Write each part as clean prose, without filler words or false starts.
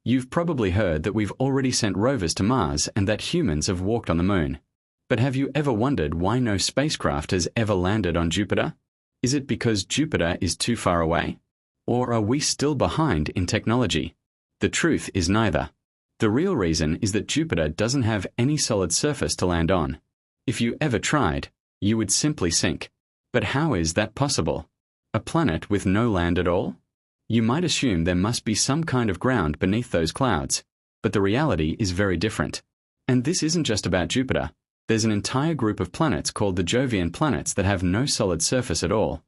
You've probably heard that we've already sent rovers to Mars and that humans have walked on the Moon. But have you ever wondered why no spacecraft has ever landed on Jupiter? Is it because Jupiter is too far away? Or are we still behind in technology? The truth is neither. The real reason is that Jupiter doesn't have any solid surface to land on. If you ever tried, you would simply sink. But how is that possible? A planet with no land at all? You might assume there must be some kind of ground beneath those clouds, but the reality is very different. And this isn't just about Jupiter. There's an entire group of planets called the Jovian planets that have no solid surface at all.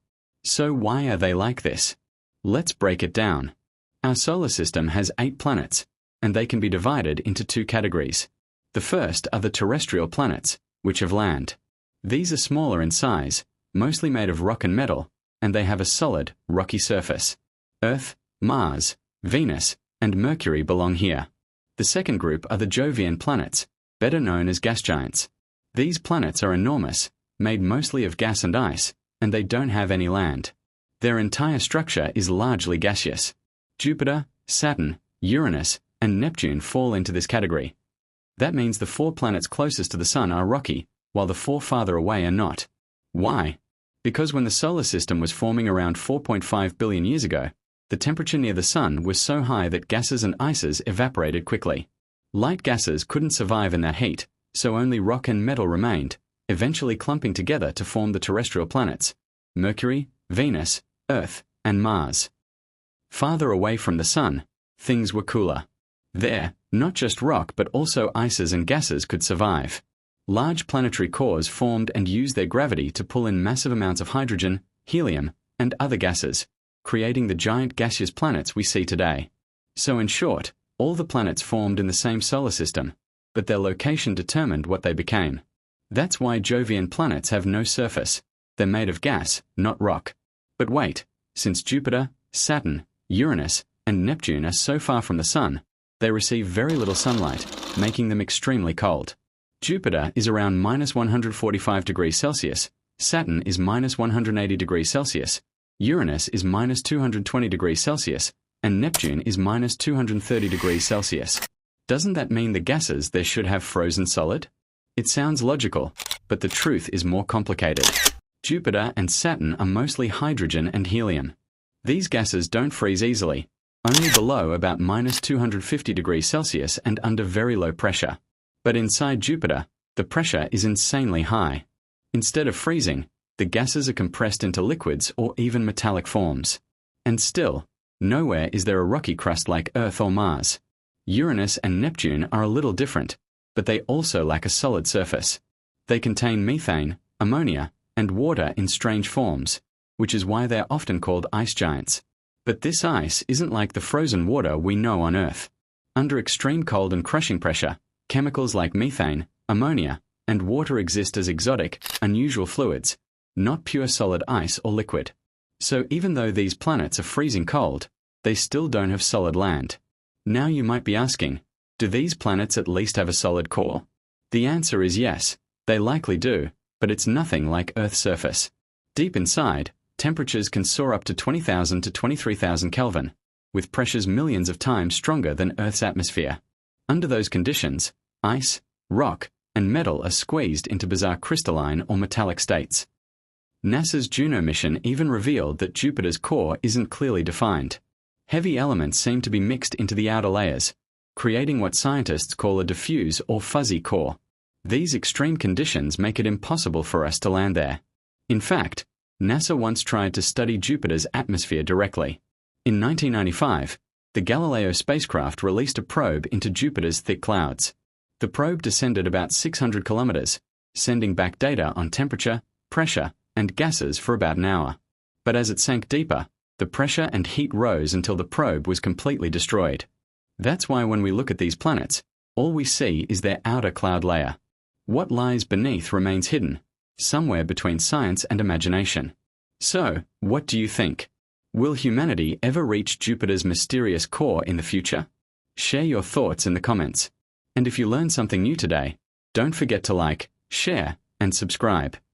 So why are they like this? Let's break it down. Our solar system has 8 planets, and they can be divided into 2 categories. The first are the terrestrial planets, which have land. These are smaller in size, mostly made of rock and metal, and they have a solid, rocky surface. Earth, Mars, Venus, and Mercury belong here. The second group are the Jovian planets, better known as gas giants. These planets are enormous, made mostly of gas and ice, and they don't have any land. Their entire structure is largely gaseous. Jupiter, Saturn, Uranus, and Neptune fall into this category. That means the 4 planets closest to the Sun are rocky, while the 4 farther away are not. Why? Because when the solar system was forming around 4.5 billion years ago, the temperature near the Sun was so high that gases and ices evaporated quickly. Light gases couldn't survive in that heat, so only rock and metal remained, eventually clumping together to form the terrestrial planets: Mercury, Venus, Earth, and Mars. Farther away from the Sun, things were cooler. There, not just rock but also ices and gases could survive. Large planetary cores formed and used their gravity to pull in massive amounts of hydrogen, helium, and other gases, creating the giant gaseous planets we see today. So in short, all the planets formed in the same solar system, but their location determined what they became. That's why Jovian planets have no surface. They're made of gas, not rock. But wait, since Jupiter, Saturn, Uranus, and Neptune are so far from the Sun, they receive very little sunlight, making them extremely cold. Jupiter is around -145 degrees Celsius, Saturn is -180 degrees Celsius, Uranus is -220 degrees Celsius, and Neptune is -230 degrees Celsius. Doesn't that mean the gases there should have frozen solid? It sounds logical, but the truth is more complicated. Jupiter and Saturn are mostly hydrogen and helium. These gases don't freeze easily, only below about -250 degrees Celsius and under very low pressure. But inside Jupiter, the pressure is insanely high. Instead of freezing, the gases are compressed into liquids or even metallic forms. And still, nowhere is there a rocky crust like Earth or Mars. Uranus and Neptune are a little different, but they also lack a solid surface. They contain methane, ammonia, and water in strange forms, which is why they're often called ice giants. But this ice isn't like the frozen water we know on Earth. Under extreme cold and crushing pressure, chemicals like methane, ammonia, and water exist as exotic, unusual fluids, not pure solid ice or liquid. So even though these planets are freezing cold, they still don't have solid land. Now you might be asking, do these planets at least have a solid core? The answer is yes, they likely do, but it's nothing like Earth's surface. Deep inside, temperatures can soar up to 20,000 to 23,000 Kelvin, with pressures millions of times stronger than Earth's atmosphere. Under those conditions, ice, rock, and metal are squeezed into bizarre crystalline or metallic states. NASA's Juno mission even revealed that Jupiter's core isn't clearly defined. Heavy elements seem to be mixed into the outer layers, creating what scientists call a diffuse or fuzzy core. These extreme conditions make it impossible for us to land there. In fact, NASA once tried to study Jupiter's atmosphere directly. In 1995, the Galileo spacecraft released a probe into Jupiter's thick clouds. The probe descended about 600 kilometers, sending back data on temperature, pressure, and gases for about an hour. But as it sank deeper, the pressure and heat rose until the probe was completely destroyed. That's why when we look at these planets, all we see is their outer cloud layer. What lies beneath remains hidden, somewhere between science and imagination. So, what do you think? Will humanity ever reach Jupiter's mysterious core in the future? Share your thoughts in the comments. And if you learned something new today, don't forget to like, share, and subscribe.